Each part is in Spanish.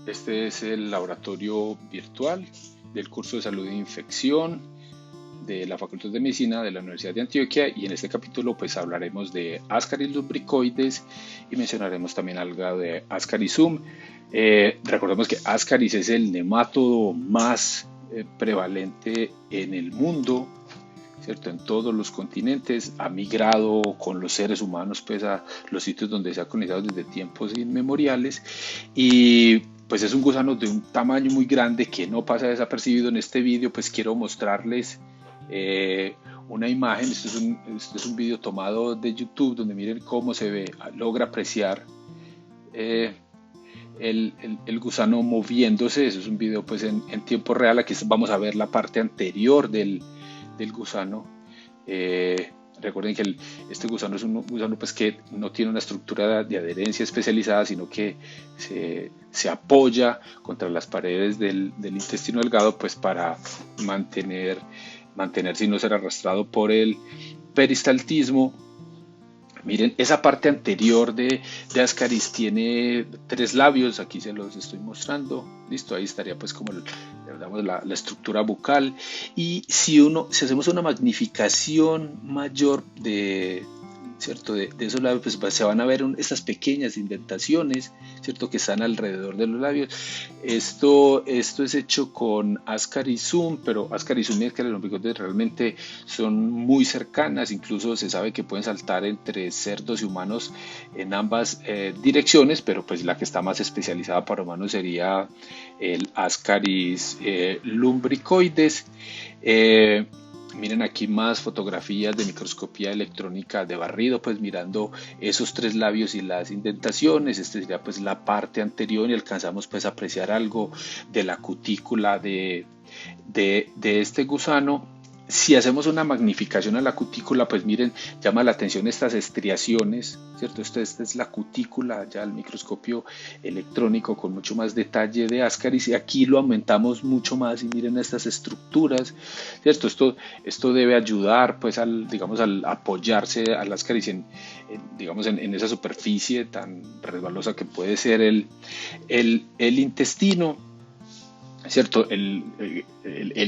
Este es el laboratorio virtual del curso de salud e infección de la Facultad de Medicina de la Universidad de Antioquia, y en este capítulo pues hablaremos de Ascaris lumbricoides y mencionaremos también algo de Ascarisum. Recordemos que Ascaris es el nematodo más prevalente en el mundo, ¿cierto? En todos los continentes, ha migrado con los seres humanos pues a los sitios donde se ha colonizado desde tiempos inmemoriales, y pues es un gusano de un tamaño muy grande que no pasa desapercibido. En este vídeo pues quiero mostrarles una imagen. Este es un video tomado de YouTube donde miren cómo se ve, logra apreciar eh, el gusano moviéndose. Eso es un video pues en tiempo real. Aquí vamos a ver la parte anterior del gusano. Recuerden que este gusano es un gusano pues que no tiene una estructura de adherencia especializada, sino que se apoya contra las paredes del intestino delgado pues para mantenerse y no ser arrastrado por el peristaltismo. Miren, esa parte anterior de Ascaris tiene 3 labios, aquí se los estoy mostrando. Listo, ahí estaría pues como digamos, la estructura bucal. Y si hacemos una magnificación mayor ¿cierto? De esos labios, pues se van a ver estas pequeñas indentaciones, ¿cierto? Que están alrededor de los labios. Esto es hecho con Ascarisum, pero Ascarisum y Ascaris lumbricoides realmente son muy cercanas. Incluso se sabe que pueden saltar entre cerdos y humanos en ambas direcciones, pero pues la que está más especializada para humanos sería el Ascaris lumbricoides. Miren aquí más fotografías de microscopía electrónica de barrido, pues mirando esos 3 labios y las indentaciones. Este sería pues la parte anterior, y alcanzamos pues a apreciar algo de la cutícula de este gusano. Si hacemos una magnificación a la cutícula, pues miren, llama la atención estas estriaciones, ¿cierto? Esta es la cutícula ya al microscopio electrónico con mucho más detalle de Ascaris, y aquí lo aumentamos mucho más y miren estas estructuras, ¿cierto? Esto debe ayudar pues digamos, al apoyarse al Ascaris digamos, en esa superficie tan resbalosa que puede ser el intestino. ¿Cierto? El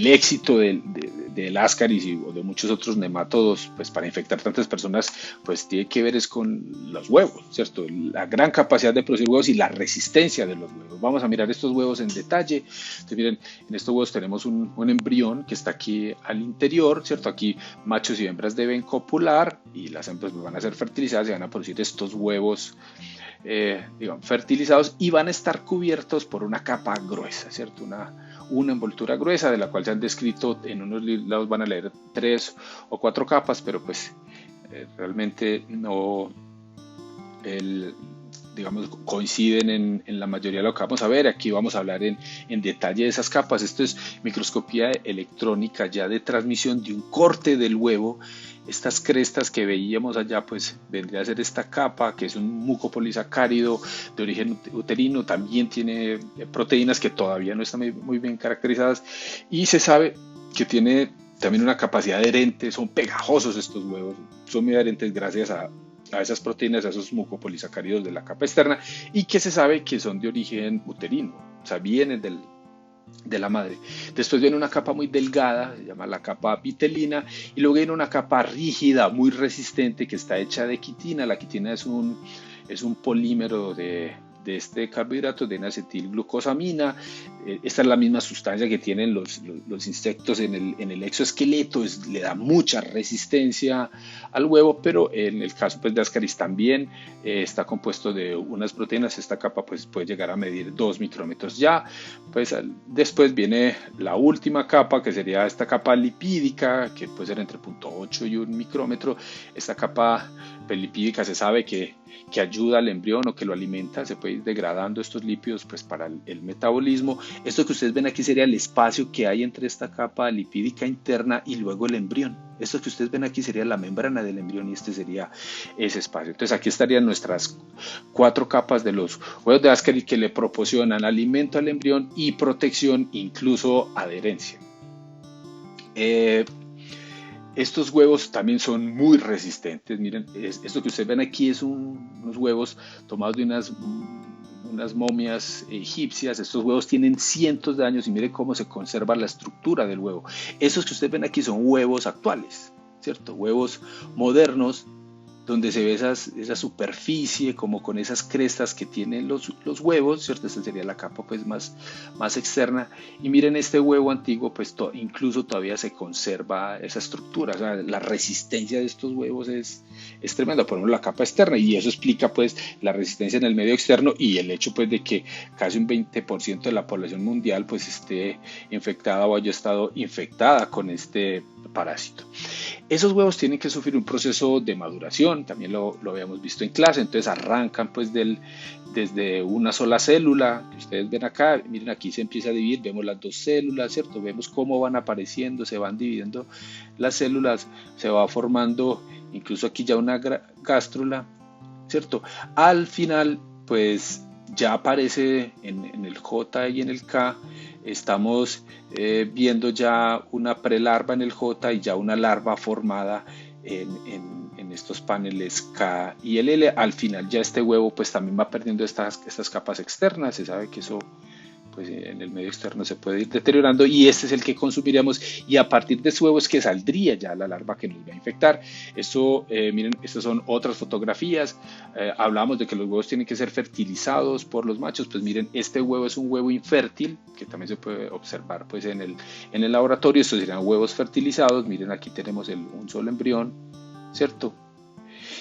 éxito del Ascaris o de muchos otros nematodos, pues para infectar tantas personas, pues tiene que ver es con los huevos, ¿cierto? La gran capacidad de producir huevos y la resistencia de los huevos. Vamos a mirar estos huevos en detalle. Entonces, miren, en estos huevos tenemos un embrión que está aquí al interior, ¿cierto? Aquí machos y hembras deben copular y las hembras van a ser fertilizadas y van a producir estos huevos digamos, fertilizados, y van a estar cubiertos por una capa gruesa, ¿cierto? Una envoltura gruesa, de la cual se han descrito en unos lados, van a leer 3 o 4 capas, pero pues realmente no, digamos, coinciden en la mayoría de lo que vamos a ver. Aquí vamos a hablar en detalle de esas capas. Esto es microscopía electrónica ya de transmisión de un corte del huevo. Estas crestas que veíamos allá, pues vendría a ser esta capa, que es un mucopolisacárido de origen uterino. También tiene proteínas que todavía no están muy bien caracterizadas, y se sabe que tiene también una capacidad adherente. Son pegajosos estos huevos, son muy adherentes gracias a esas proteínas, a esos mucopolisacáridos de la capa externa, y que se sabe que son de origen uterino, o sea, vienen de la madre. Después viene una capa muy delgada, se llama la capa vitelina, y luego viene una capa rígida, muy resistente, que está hecha de quitina. La quitina es un polímero de este carbohidrato, de N-acetilglucosamina. Esta es la misma sustancia que tienen los insectos en el exoesqueleto. Le da mucha resistencia al huevo, pero en el caso pues, de Ascaris también está compuesto de unas proteínas. Esta capa pues, puede llegar a medir 2 micrómetros. Ya pues después viene la última capa, que sería esta capa lipídica, que puede ser entre 0.8 y 1 micrómetro. Esta capa lipídica se sabe que ayuda al embrión o que lo alimenta. Se puede ir degradando estos lípidos pues para el metabolismo. Esto que ustedes ven aquí sería el espacio que hay entre esta capa lipídica interna y luego el embrión. Esto que ustedes ven aquí sería la membrana del embrión, y este sería ese espacio. Entonces aquí estarían nuestras 4 capas de los huevos de Ascaris, que le proporcionan alimento al embrión y protección, incluso adherencia. Estos huevos también son muy resistentes. Miren, esto que ustedes ven aquí es unos huevos tomados unas momias egipcias. Estos huevos tienen cientos de años y mire cómo se conserva la estructura del huevo. Esos que ustedes ven aquí son huevos actuales, ¿cierto? Huevos modernos, donde se ve esa superficie como con esas crestas que tienen los huevos, ¿cierto? Esta sería la capa pues más externa. Y miren este huevo antiguo, pues incluso todavía se conserva esa estructura. O sea, la resistencia de estos huevos es tremenda, por ejemplo la capa externa, y eso explica pues la resistencia en el medio externo y el hecho pues de que casi un 20% de la población mundial pues esté infectada o haya estado infectada con este parásito. Esos huevos tienen que sufrir un proceso de maduración, también lo habíamos visto en clase. Entonces arrancan pues desde una sola célula, que ustedes ven acá, miren aquí se empieza a dividir, vemos las dos células, ¿cierto? Vemos cómo van apareciendo, se van dividiendo las células, se va formando incluso aquí ya una gástrula, ¿cierto? Al final pues ya aparece en el J y en el K, estamos viendo ya una prelarva en el J y ya una larva formada en estos paneles K y el L. Al final ya este huevo pues también va perdiendo estas capas externas. Se sabe que eso pues en el medio externo se puede ir deteriorando, y este es el que consumiríamos, y a partir de ese huevo es que saldría ya la larva que nos va a infectar. Esto, miren, estas son otras fotografías. Hablábamos de que los huevos tienen que ser fertilizados por los machos. Pues miren, este huevo es un huevo infértil que también se puede observar pues en el laboratorio. Estos serían huevos fertilizados. Miren, aquí tenemos un solo embrión, ¿cierto?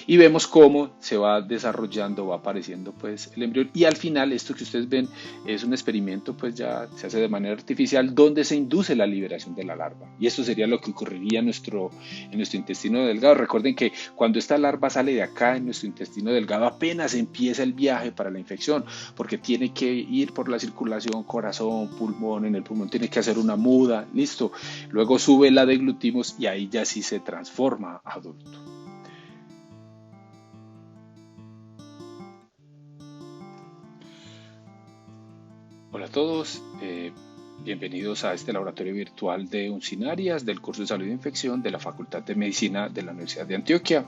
Y vemos cómo se va desarrollando, va apareciendo pues el embrión, y al final esto que ustedes ven es un experimento, pues ya se hace de manera artificial, donde se induce la liberación de la larva, y esto sería lo que ocurriría en nuestro intestino delgado. Recuerden que cuando esta larva sale de acá en nuestro intestino delgado apenas empieza el viaje para la infección, porque tiene que ir por la circulación corazón, pulmón, en el pulmón tiene que hacer una muda, listo, luego sube, la deglutimos y ahí ya sí se transforma a adulto. Hola a todos, bienvenidos a este laboratorio virtual de Uncinarias del curso de Salud e Infección de la Facultad de Medicina de la Universidad de Antioquia.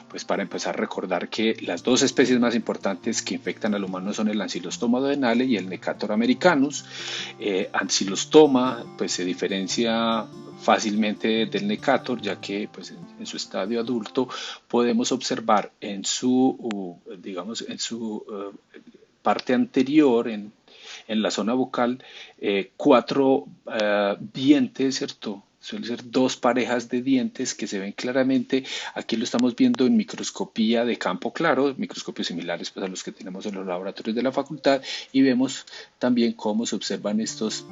Pues para empezar, recordar que las dos especies más importantes que infectan al humano son el Ancylostoma duodenale y el Necator americanus. Ancylostoma pues se diferencia fácilmente del Necator, ya que pues en su estadio adulto podemos observar en su parte anterior, en la zona bucal, 4 dientes, ¿cierto? Suelen ser 2 parejas de dientes que se ven claramente. Aquí lo estamos viendo en microscopía de campo claro, microscopios similares pues a los que tenemos en los laboratorios de la facultad, y vemos también cómo se observan estos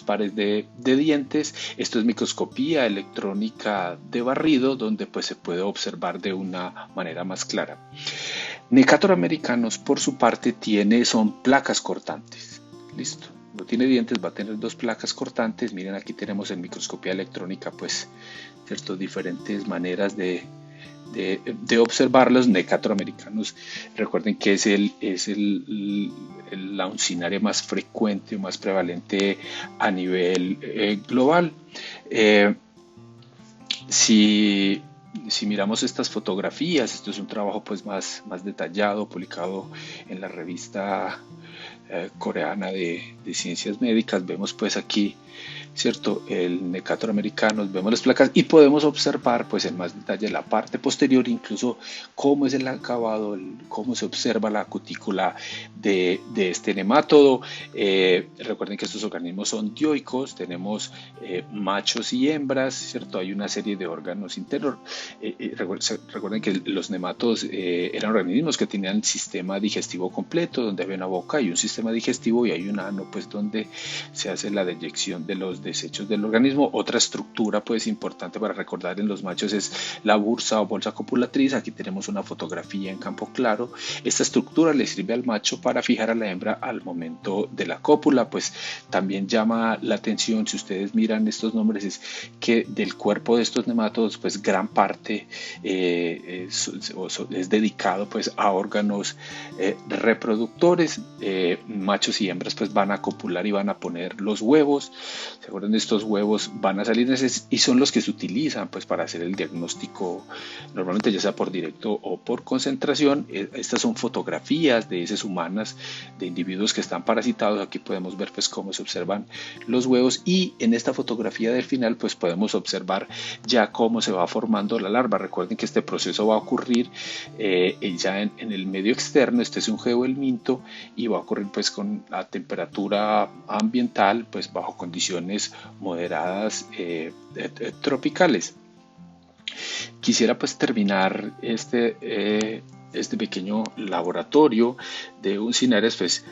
pares de dientes. Esto es microscopía electrónica de barrido, donde pues se puede observar de una manera más clara. Necator americanus, por su parte, son placas cortantes. Listo, no tiene dientes, va a tener 2 placas cortantes. Miren, aquí tenemos en microscopía electrónica pues ciertas diferentes maneras de observarlos. Necator americanus, recuerden que es la uncinaria más frecuente o más prevalente a nivel global. Si miramos estas fotografías, esto es un trabajo pues más detallado, publicado en la revista coreana de ciencias médicas. Vemos pues aquí, ¿cierto?, el Necator americanus, vemos las placas y podemos observar pues en más detalle la parte posterior, incluso cómo es el acabado, cómo se observa la cutícula de este nemátodo. Recuerden que estos organismos son dioicos, tenemos machos y hembras, ¿cierto? Hay una serie de órganos internos. Recuerden que los nemátodos eran organismos que tenían sistema digestivo completo, donde había una boca y un sistema digestivo, y hay un ano pues donde se hace la deyección de los desechos del organismo. Otra estructura pues importante para recordar en los machos es la bursa o bolsa copulatriz. Aquí tenemos una fotografía en campo claro. Esta estructura le sirve al macho para fijar a la hembra al momento de la cópula. Pues también llama la atención, si ustedes miran estos nombres, es que del cuerpo de estos nemátodos pues gran parte es dedicado pues a órganos reproductores. machos y hembras pues van a copular y van a poner los huevos. ¿Se acuerdan? De estos huevos van a salir y son los que se utilizan pues para hacer el diagnóstico, normalmente ya sea por directo o por concentración. Estas son fotografías de heces humanas de individuos que están parasitados. Aquí podemos ver pues cómo se observan los huevos, y en esta fotografía del final pues podemos observar ya cómo se va formando la larva. Recuerden que este proceso va a ocurrir ya en el medio externo. Este es un geohelminto y va a ocurrir pues con la temperatura ambiental pues bajo condiciones moderadas tropicales. Quisiera pues terminar este pequeño laboratorio de Uncinares pues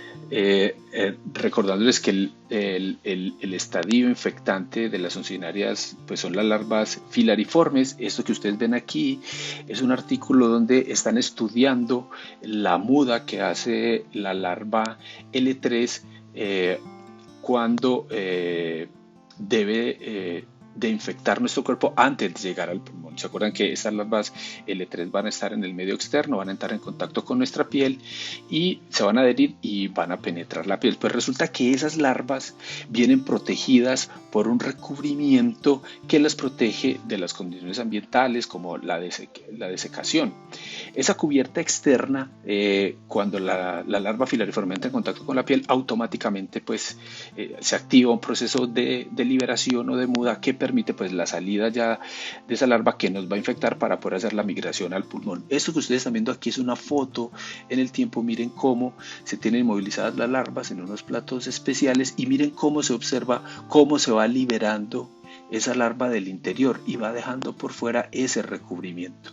recordándoles que el estadio infectante de las uncinarias pues son las larvas filariformes. Esto que ustedes ven aquí es un artículo donde están estudiando la muda que hace la larva L3 cuando debe de infectar nuestro cuerpo antes de llegar al pulmón. ¿Se acuerdan que estas larvas L3 van a estar en el medio externo, van a entrar en contacto con nuestra piel y se van a adherir y van a penetrar la piel? Pues resulta que esas larvas vienen protegidas por un recubrimiento que las protege de las condiciones ambientales como la desecación. Esa cubierta externa, cuando la larva filariforme entra en contacto con la piel, automáticamente pues se activa un proceso de liberación o de muda que permite pues la salida ya de esa larva que nos va a infectar para poder hacer la migración al pulmón. Esto que ustedes están viendo aquí es una foto en el tiempo. Miren cómo se tienen movilizadas las larvas en unos platos especiales y miren cómo se observa cómo se va liberando esa larva del interior y va dejando por fuera ese recubrimiento.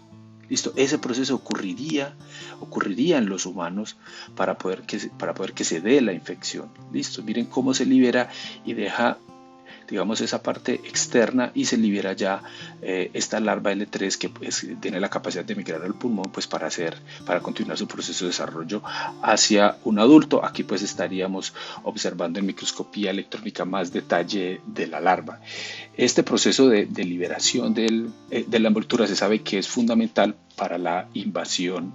Listo, ese proceso ocurriría en los humanos para poder que se dé la infección. Listo, miren cómo se libera y deja, digamos, esa parte externa y se libera ya esta larva L3 que pues, tiene la capacidad de migrar al pulmón pues para continuar su proceso de desarrollo hacia un adulto. Aquí pues estaríamos observando en microscopía electrónica más detalle de la larva. Este proceso de liberación de la envoltura se sabe que es fundamental para la invasión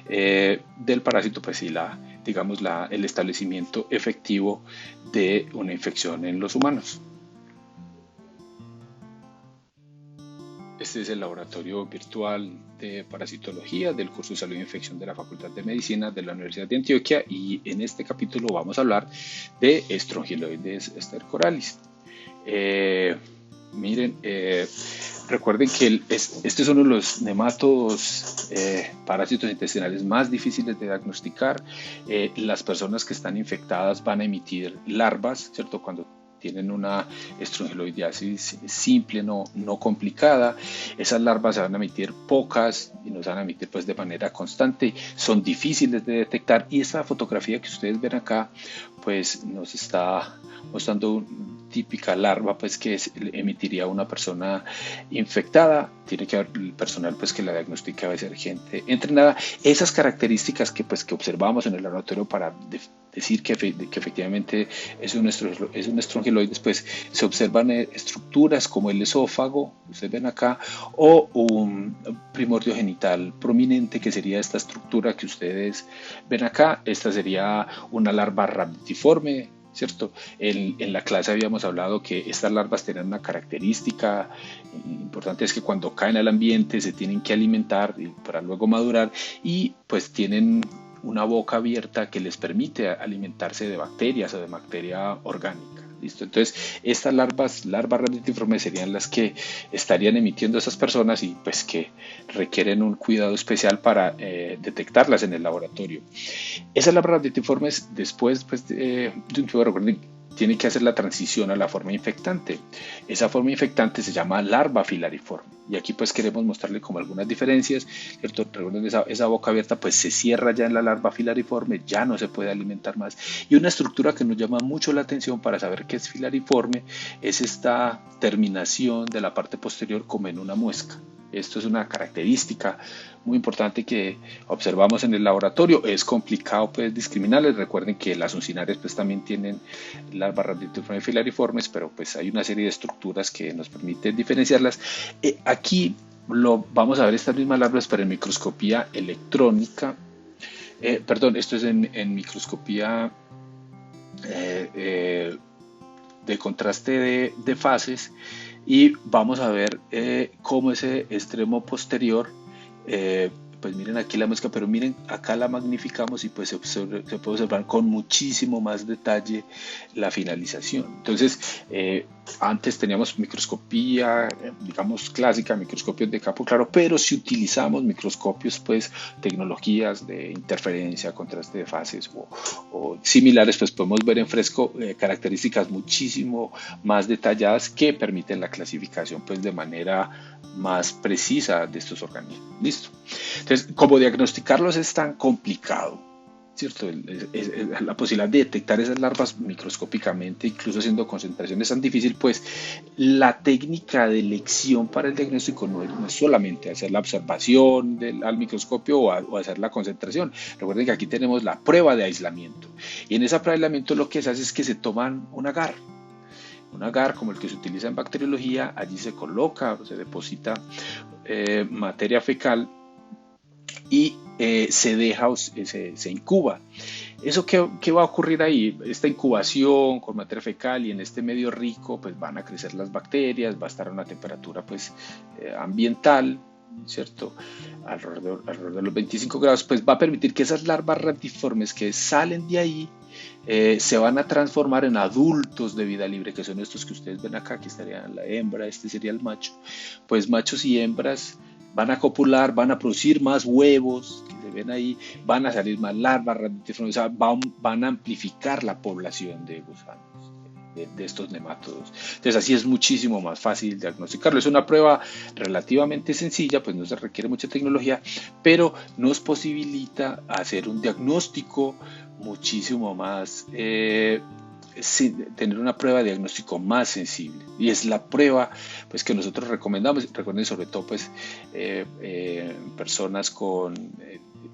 del parásito pues, y el establecimiento efectivo de una infección en los humanos. Este es el laboratorio virtual de parasitología del curso de salud e infección de la Facultad de Medicina de la Universidad de Antioquia, y en este capítulo vamos a hablar de Strongyloides stercoralis. Recuerden que este es uno de los nematodos parásitos intestinales más difíciles de diagnosticar. Las personas que están infectadas van a emitir larvas, ¿cierto? Cuando tienen una estrongiloidiasis simple, no complicada, esas larvas se van a emitir pocas y nos van a emitir pues de manera constante, son difíciles de detectar, y esta fotografía que ustedes ven acá pues nos está mostrando típica larva pues que emitiría una persona infectada. Tiene que haber el personal pues que la diagnostica, debe ser gente entrenada. Esas características que observamos en el laboratorio para decir que efectivamente es un estrongiloides, pues se observan estructuras como el esófago, ustedes ven acá, o un primordio genital prominente, que sería esta estructura que ustedes ven acá. Esta sería una larva rhabditiforme, ¿cierto? En la clase habíamos hablado que estas larvas tienen una característica importante, es que cuando caen al ambiente se tienen que alimentar para luego madurar, y pues tienen una boca abierta que les permite alimentarse de bacterias o de materia orgánica. ¿Listo? Entonces estas larvas rhabditiformes serían las que estarían emitiendo esas personas y pues que requieren un cuidado especial para detectarlas en el laboratorio. Esas larvas rhabditiformes después pues, de un tiempo tienen que hacer la transición a la forma infectante. Esa forma infectante se llama larva filariforme, y aquí pues queremos mostrarle como algunas diferencias, ¿cierto? Recuerden, esa boca abierta pues se cierra ya en la larva filariforme, ya no se puede alimentar más, y una estructura que nos llama mucho la atención para saber que es filariforme es esta terminación de la parte posterior como en una muesca. Esto es una característica muy importante que observamos en el laboratorio. Es complicado pues discriminarles. Recuerden que las uncinarias pues también tienen larvas rhabditiformes filariformes, pero pues hay una serie de estructuras que nos permiten diferenciarlas. Aquí vamos a ver estas mismas larvas, pero en microscopía electrónica. Esto es en microscopía eh, eh, de contraste de fases, y vamos a ver cómo ese extremo posterior, eh, pues miren aquí la mezcla, pero miren acá la magnificamos y pues se puede observar con muchísimo más detalle la finalización. Entonces, antes teníamos microscopía, digamos clásica, microscopios de campo claro, pero si utilizamos microscopios, pues tecnologías de interferencia, contraste de fases o similares, pues podemos ver en fresco características muchísimo más detalladas que permiten la clasificación pues de manera más precisa de estos organismos. Listo. Entonces, como diagnosticarlos es tan complicado, ¿cierto? La posibilidad de detectar esas larvas microscópicamente, incluso haciendo concentraciones tan difícil, pues la técnica de elección para el diagnóstico no es solamente hacer la observación al microscopio o hacer la concentración. Recuerden que aquí tenemos la prueba de aislamiento. Y en esa prueba de aislamiento lo que se hace es que se toman un agar como el que se utiliza en bacteriología, allí se coloca, se deposita materia fecal y se deja, se incuba. ¿Eso qué va a ocurrir ahí? Esta incubación con materia fecal y en este medio rico, pues van a crecer las bacterias, va a estar a una temperatura pues ambiental, ¿cierto? Alrededor de los 25 grados, pues va a permitir que esas larvas radiformes que salen de ahí se van a transformar en adultos de vida libre, que son estos que ustedes ven acá, que estarían la hembra, este sería el macho. Pues machos y hembras van a copular, van a producir más huevos, que se ven ahí, van a salir más larvas radiformes, o sea, van a amplificar la población de gusanos. De estos nemátodos. Entonces así es muchísimo más fácil diagnosticarlo. Es una prueba relativamente sencilla, pues no se requiere mucha tecnología, pero nos posibilita hacer un diagnóstico muchísimo más, tener una prueba de diagnóstico más sensible. Y es la prueba pues, que nosotros recomendamos. Recuerden sobre todo pues, personas con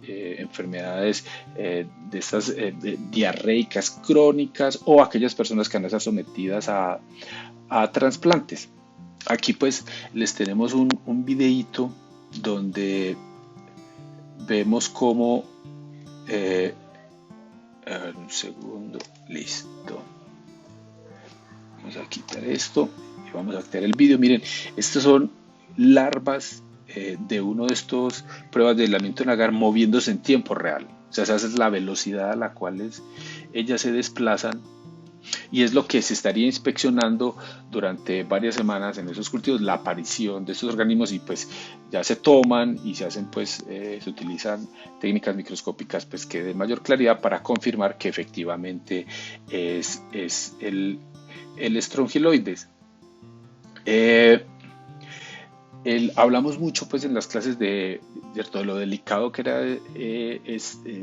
enfermedades de estas diarreicas crónicas o aquellas personas que han estado sometidas a trasplantes. Aquí pues les tenemos un videíto donde vemos cómo a ver, un segundo, listo. Vamos a quitar esto y vamos a quitar el vídeo. Miren, estas son larvas de uno de estos pruebas de aislamiento en agar moviéndose en tiempo real. O sea, esa es la velocidad a la cual ellas se desplazan y es lo que se estaría inspeccionando durante varias semanas en esos cultivos, la aparición de estos organismos y pues ya se toman y se hacen pues, se utilizan técnicas microscópicas pues que den mayor claridad para confirmar que efectivamente es el Strongyloides. Hablamos mucho pues en las clases de lo delicado que era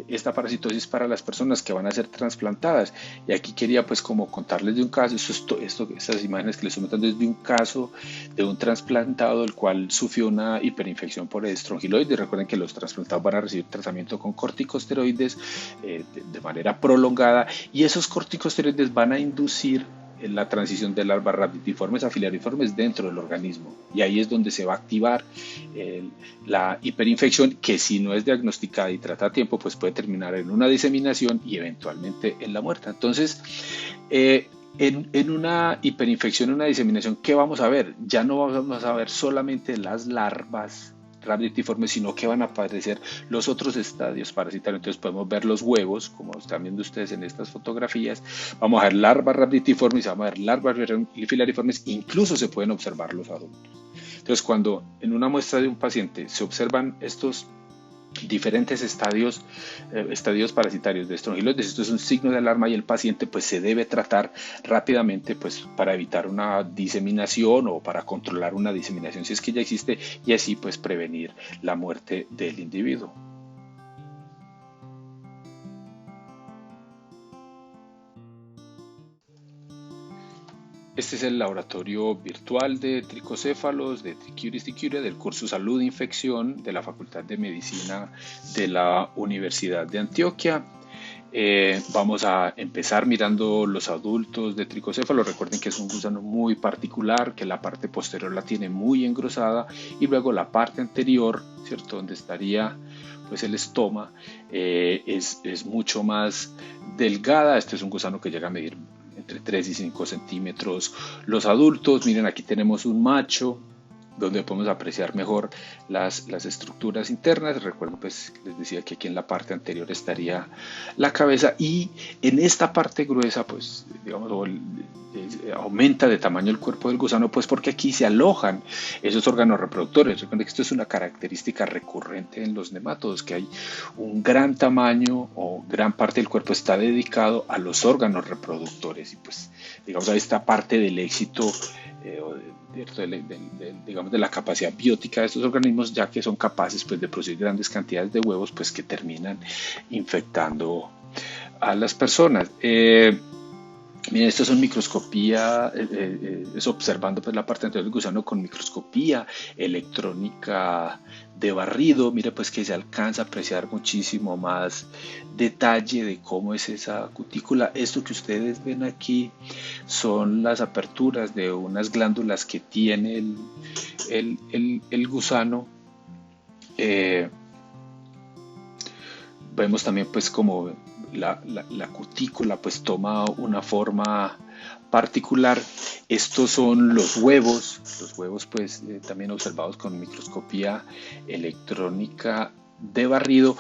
esta parasitosis para las personas que van a ser trasplantadas, y aquí quería pues como contarles de un caso. Estas imágenes que les estoy mostrando es de un caso de un trasplantado el cual sufrió una hiperinfección por el Strongyloides. Recuerden que los trasplantados van a recibir tratamiento con corticosteroides de manera prolongada, y esos corticosteroides van a inducir la transición de larvas radiformes a filariformes dentro del organismo, y ahí es donde se va a activar la hiperinfección, que si no es diagnosticada y tratada a tiempo pues puede terminar en una diseminación y eventualmente en la muerte. Entonces en una hiperinfección, una diseminación, ¿qué vamos a ver? Ya no vamos a ver solamente las larvas radiformes, sino que van a aparecer los otros estadios parasitarios. Entonces podemos ver los huevos, como están viendo ustedes en estas fotografías. Vamos a ver larvas radiformes, vamos a ver larvas filariformes, incluso se pueden observar los adultos. Entonces, cuando en una muestra de un paciente se observan estos diferentes estadios parasitarios de Strongyloides, esto es un signo de alarma y el paciente pues se debe tratar rápidamente pues para evitar una diseminación o para controlar una diseminación si es que ya existe, y así pues prevenir la muerte del individuo. Este es el laboratorio virtual de tricocéfalos de Trichuris trichuria del curso Salud e Infección de la Facultad de Medicina de la Universidad de Antioquia. Vamos a empezar mirando los adultos de tricocéfalos. Recuerden que es un gusano muy particular, que la parte posterior la tiene muy engrosada y luego la parte anterior, ¿cierto? Donde estaría pues el estoma es mucho más delgada. Este es un gusano que llega a medir entre 3 y 5 centímetros los adultos. Miren, aquí tenemos un macho donde podemos apreciar mejor las estructuras internas. Recuerden, pues les decía que aquí en la parte anterior estaría la cabeza, y en esta parte gruesa, pues digamos, aumenta de tamaño el cuerpo del gusano, pues porque aquí se alojan esos órganos reproductores. Recuerden que esto es una característica recurrente en los nemátodos, que hay un gran tamaño o gran parte del cuerpo está dedicado a los órganos reproductores, y pues digamos ahí está parte del éxito digamos, de la capacidad biótica de estos organismos, ya que son capaces, pues, de producir grandes cantidades de huevos, pues, que terminan infectando a las personas. Miren, esto es una microscopía, es observando, pues, la parte anterior del gusano con microscopía electrónica de barrido. Mire, pues, que se alcanza a apreciar muchísimo más detalle de cómo es esa cutícula. Esto que ustedes ven aquí son las aperturas de unas glándulas que tiene el gusano. Vemos también, pues, como la cutícula, pues, toma una forma particular. Estos son los huevos, pues, también observados con microscopía electrónica de barrido.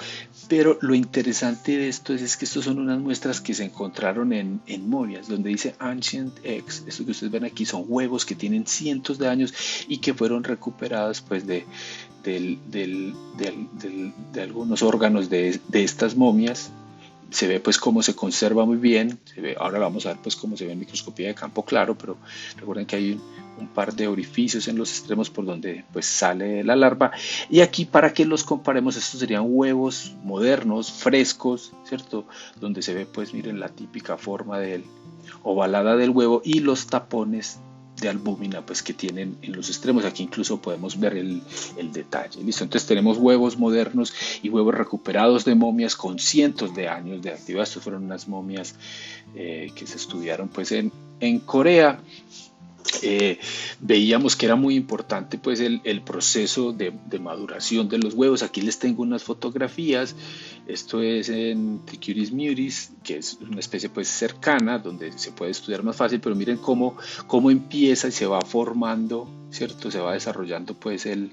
Pero lo interesante de esto es que estos son unas muestras que se encontraron en momias, donde dice Ancient Eggs. Esto que ustedes ven aquí son huevos que tienen cientos de años y que fueron recuperados, pues, de algunos órganos de estas momias. Se ve, pues, cómo se conserva muy bien. Ahora vamos a ver, pues, cómo se ve en microscopía de campo claro, pero recuerden que hay un par de orificios en los extremos por donde, pues, sale la larva. Y aquí, para que los comparemos, estos serían huevos modernos, frescos, ¿cierto? Donde se ve, pues, miren, la típica forma ovalada del huevo y los tapones de albúmina, pues, que tienen en los extremos. Aquí incluso podemos ver el detalle. ¿Listo? Entonces tenemos huevos modernos y huevos recuperados de momias con cientos de años de actividad. Estas fueron unas momias que se estudiaron, pues, en Corea. Veíamos que era muy importante, pues, el proceso de maduración de los huevos. Aquí les tengo unas fotografías. Esto es en Trichuris muris, que es una especie, pues, cercana, donde se puede estudiar más fácil, pero miren cómo empieza y se va formando, ¿cierto? Se va desarrollando, pues, el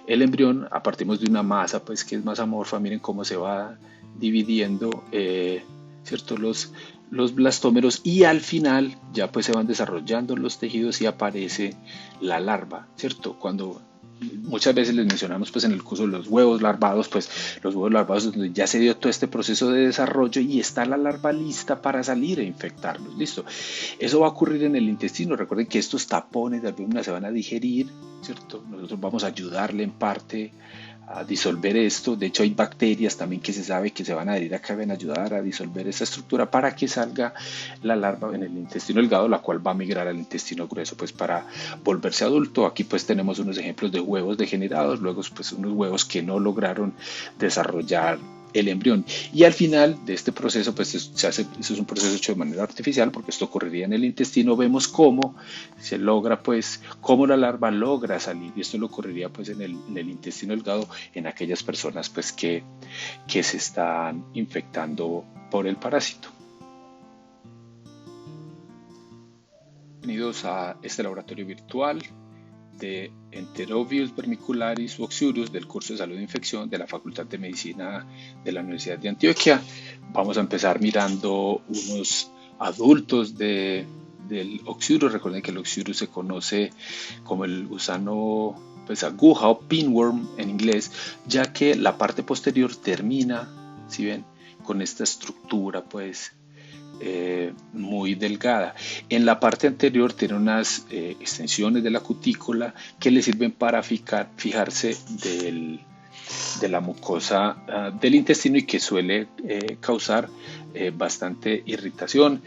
embrión. Partimos de una masa, pues, que es más amorfa. Miren cómo se va dividiendo, ¿cierto? Los blastómeros, y al final ya, pues, se van desarrollando los tejidos y aparece la larva, ¿cierto? Cuando muchas veces les mencionamos, pues, en el curso, los huevos larvados, pues los huevos larvados donde ya se dio todo este proceso de desarrollo y está la larva lista para salir e infectarlos. Listo. Eso va a ocurrir en el intestino. Recuerden que estos tapones de albúmina se van a digerir, ¿cierto? Nosotros vamos a ayudarle en parte a disolver esto. De hecho, hay bacterias también que se sabe que se van a adherir acá, van a ayudar a disolver esta estructura para que salga la larva en el intestino delgado, la cual va a migrar al intestino grueso, pues, para volverse adulto. Aquí, pues, tenemos unos ejemplos de huevos degenerados, luego, pues, unos huevos que no lograron desarrollar el embrión, y al final de este proceso, pues, eso es un proceso hecho de manera artificial, porque esto ocurriría en el intestino. Vemos cómo se logra, pues, cómo la larva logra salir, y esto lo ocurriría, pues, en el intestino delgado en aquellas personas, pues, que se están infectando por el parásito. Bienvenidos a este laboratorio virtual de Enterobius vermicularis u oxyurus del curso de salud e infección de la Facultad de Medicina de la Universidad de Antioquia. Vamos a empezar mirando unos adultos del oxyurus. Recuerden que el oxyurus se conoce como el gusano, pues, aguja o pinworm en inglés, ya que la parte posterior termina, ¿sí ven?, con esta estructura, pues, muy delgada. En la parte anterior tiene unas extensiones de la cutícula que le sirven para fijarse de la mucosa del intestino, y que suele causar bastante irritación.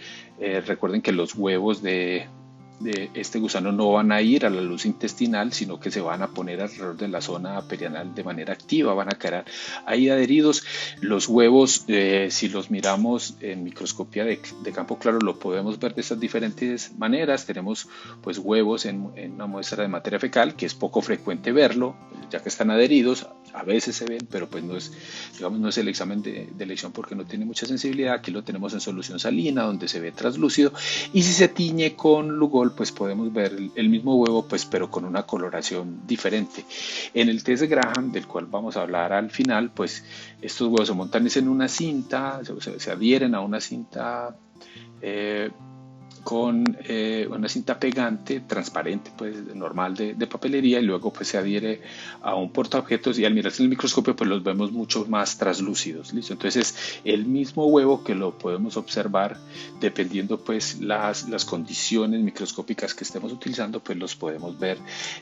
Recuerden que los huevos de este gusano no van a ir a la luz intestinal, sino que se van a poner alrededor de la zona perianal de manera activa, van a quedar ahí adheridos. Los huevos, si los miramos en microscopía de campo claro, lo podemos ver de estas diferentes maneras. Tenemos, pues, huevos en una muestra de materia fecal, que es poco frecuente verlo, ya que están adheridos. A veces se ven, pero pues no es, digamos, no es el examen de elección porque no tiene mucha sensibilidad. Aquí lo tenemos en solución salina, donde se ve translúcido. Y si se tiñe con Lugol, pues podemos ver el mismo huevo, pues pero con una coloración diferente. En el test de Graham, del cual vamos a hablar al final, pues estos huevos se montan en una cinta, se adhieren a una cinta eh, con una cinta pegante transparente, pues normal de papelería, y luego pues se adhiere a un portaobjetos, y al mirarse en el microscopio pues los vemos mucho más translúcidos. ¿Listo? Entonces es el mismo huevo que lo podemos observar dependiendo pues las condiciones microscópicas que estemos utilizando, pues los podemos ver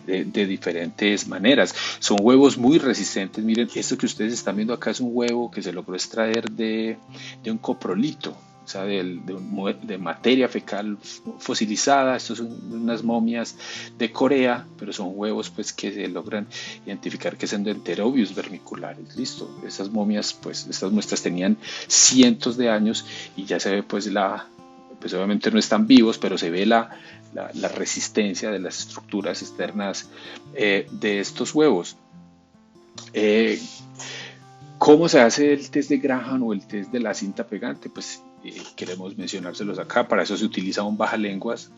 de diferentes maneras. Son huevos muy resistentes. Miren, esto que ustedes están viendo acá es un huevo que se logró extraer de un coprolito, o sea, de materia fecal fosilizada. Estos son unas momias de Corea, pero son huevos pues que se logran identificar que son de Enterobius vermiculares. Listo, esas momias, pues estas muestras tenían cientos de años y ya se ve pues pues obviamente no están vivos, pero se ve la resistencia de las estructuras externas de estos huevos. ¿Cómo se hace el test de Graham o el test de la cinta pegante? Pues queremos mencionárselos acá. Para eso se utiliza un bajalenguas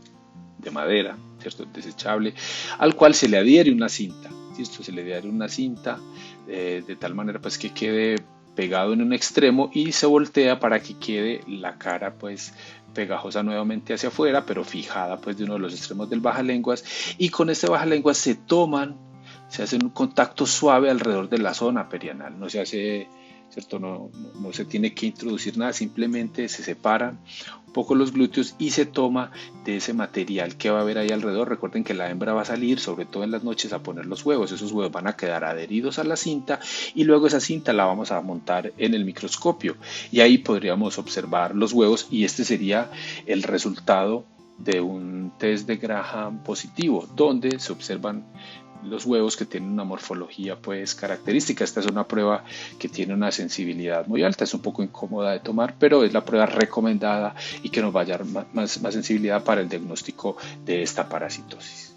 de madera, ¿cierto? Desechable, al cual se le adhiere una cinta, ¿cierto? Se le adhiere una cinta de tal manera pues que quede pegado en un extremo y se voltea para que quede la cara pues pegajosa nuevamente hacia afuera, pero fijada pues de uno de los extremos del bajalenguas, y con este bajalenguas se hace un contacto suave alrededor de la zona perianal. No se hace, ¿cierto? No se tiene que introducir nada, simplemente se separan un poco los glúteos y se toma de ese material que va a haber ahí alrededor. Recuerden que la hembra va a salir, sobre todo en las noches, a poner los huevos. Esos huevos van a quedar adheridos a la cinta y luego esa cinta la vamos a montar en el microscopio y ahí podríamos observar los huevos, y este sería el resultado de un test de Graham positivo, donde se observan los huevos que tienen una morfología pues característica. Esta es una prueba que tiene una sensibilidad muy alta, es un poco incómoda de tomar, pero es la prueba recomendada y que nos va a dar más sensibilidad para el diagnóstico de esta parasitosis.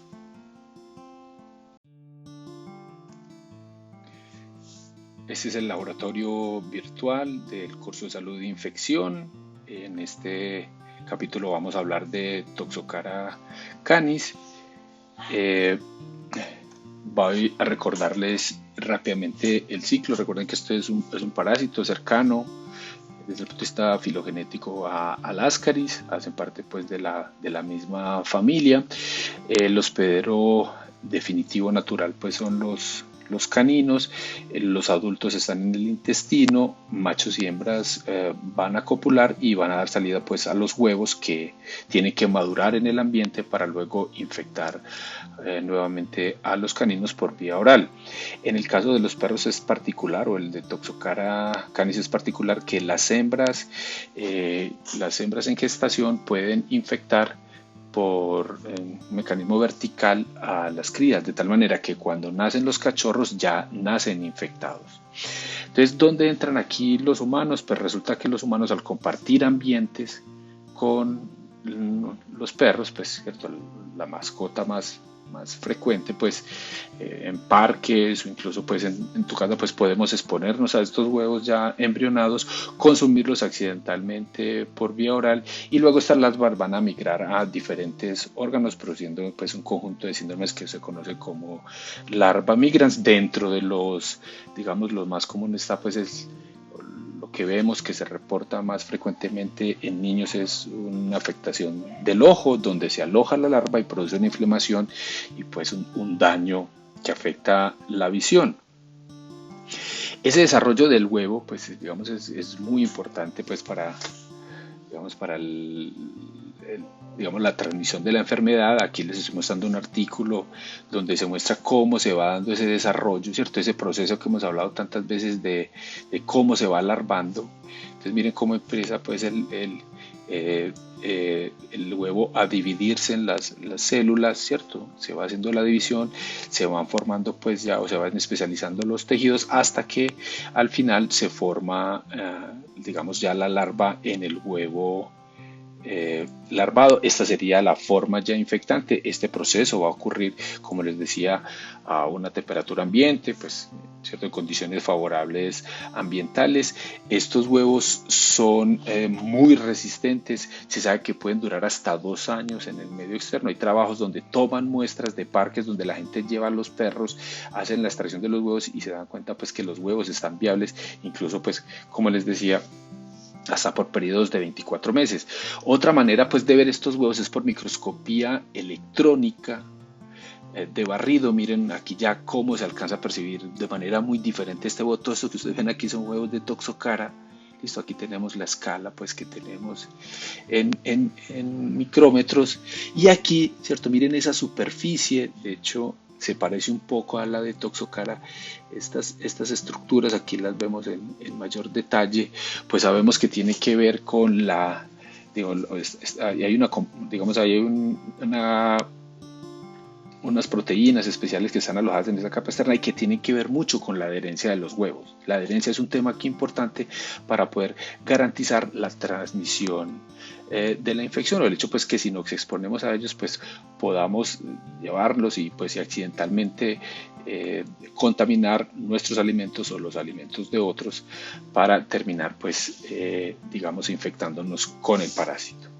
Este es el laboratorio virtual del curso de salud de infección. En este capítulo vamos a hablar de Toxocara canis. Voy a recordarles rápidamente el ciclo. Recuerden que esto es un parásito cercano desde el punto de vista filogenético al Ascaris, hacen parte pues de la misma familia. El hospedero definitivo natural pues son los caninos. Los adultos están en el intestino, machos y hembras van a copular y van a dar salida pues a los huevos que tienen que madurar en el ambiente para luego infectar nuevamente a los caninos por vía oral. En el caso de los perros es particular, o el de Toxocara canis es particular, que las hembras en gestación pueden infectar por un mecanismo vertical a las crías, de tal manera que cuando nacen los cachorros ya nacen infectados. Entonces, ¿dónde entran aquí los humanos? Pues resulta que los humanos, al compartir ambientes con los perros, pues ¿cierto? La mascota más frecuente pues en parques o incluso pues en tu casa pues podemos exponernos a estos huevos ya embrionados, consumirlos accidentalmente por vía oral, y luego estas larvas van a migrar a diferentes órganos produciendo pues un conjunto de síndromes que se conoce como larva migrans. Dentro de los, digamos, los más comunes está pues lo que vemos que se reporta más frecuentemente en niños es una afectación del ojo, donde se aloja la larva y produce una inflamación y pues un daño que afecta la visión. Ese desarrollo del huevo pues digamos es muy importante pues para digamos, la transmisión de la enfermedad. Aquí les estoy mostrando un artículo donde se muestra cómo se va dando ese desarrollo, ¿cierto? Ese proceso que hemos hablado tantas veces de cómo se va alarvando. Entonces miren cómo empieza pues el huevo a dividirse en las células, ¿cierto? Se va haciendo la división, se van formando pues ya, o se van especializando los tejidos hasta que al final se forma, digamos, ya la larva en el huevo larvado. Esta sería la forma ya infectante. Este proceso va a ocurrir, como les decía, a una temperatura ambiente, pues, ¿cierto? En condiciones favorables ambientales. Estos huevos son muy resistentes. Se sabe que pueden durar hasta 2 años en el medio externo. Hay trabajos donde toman muestras de parques donde la gente lleva a los perros, hacen la extracción de los huevos y se dan cuenta pues que los huevos están viables, incluso pues como les decía, hasta por periodos de 24 meses. Otra manera pues de ver estos huevos es por microscopía electrónica de barrido. Miren aquí ya cómo se alcanza a percibir de manera muy diferente este huevo. Todo esto que ustedes ven aquí son huevos de Toxocara. Listo, aquí tenemos la escala pues que tenemos en micrómetros, y aquí, cierto, miren esa superficie, de hecho se parece un poco a la de Toxocara. Estas estructuras aquí las vemos en mayor detalle, pues sabemos que tiene que ver con la, digo, hay una, digamos, hay unas proteínas especiales que están alojadas en esa capa externa y que tienen que ver mucho con la adherencia de los huevos. La adherencia es un tema aquí importante para poder garantizar la transmisión de la infección, o el hecho pues que si nos exponemos a ellos pues podamos llevarlos y pues si accidentalmente contaminar nuestros alimentos o los alimentos de otros para terminar pues digamos infectándonos con el parásito.